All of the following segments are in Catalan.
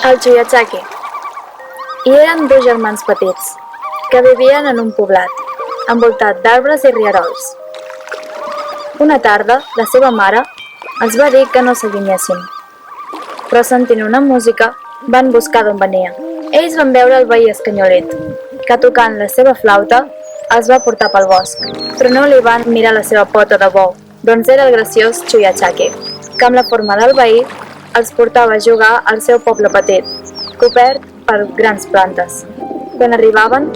El Chuyachake. Hi eren dos germans petits, que vivien en un poblat, envoltat d'arbres i rierols. Una tarda, la seva mare els va dir que no s'allunyessin, però sentint una música van buscar d'on venia. Ells van veure el veí escanyolet, que tocant la seva flauta els va portar pel bosc, però no li van mirar la seva pota de bou, doncs era el graciós Chuyachake, que amb la forma del veí els portava a jugar al seu poble petit, cobert per grans plantes. Quan arribaven,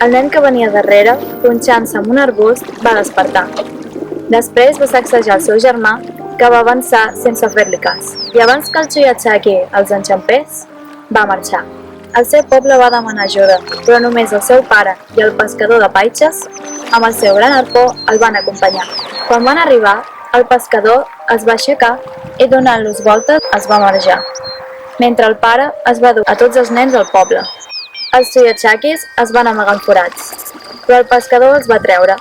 el nen que venia darrere, punxant-se amb un arbust, va despertar. Després va sacsejar el seu germà, que va avançar sense fer-li cas. I abans que el Chuyachake els enxampés, va marxar. El seu poble va demanar ajuda, però només el seu pare i el pescador de paitxes, amb el seu gran arpó, el van acompanyar. Quan van arribar, el pescador es va aixecar i donant-los voltes es va marjar, mentre el pare es va dur a tots els nens al poble. Els Chuyachakis es van amagar en forats, però el pescador els va treure.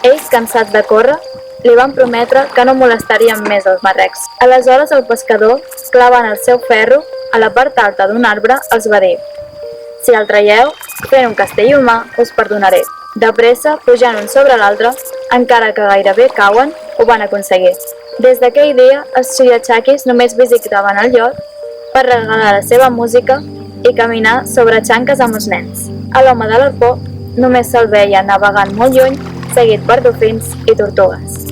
Ells, cansats de córrer, li van prometre que no molestarien més els marrecs. Aleshores el pescador, clavant el seu ferro a la part alta d'un arbre, els va dir: «Si el traieu, fent un castell humà, us perdonaré». De pressa, pujant un sobre l'altre, encara que gairebé cauen, ho van aconseguir. Des d'aquell dia, els Chuyachakis només visitaven el lloc per regalar la seva música i caminar sobre xanques amb els nens. A l'home de l'arpó només se'l veia navegant molt lluny, seguit per dofins i tortugues.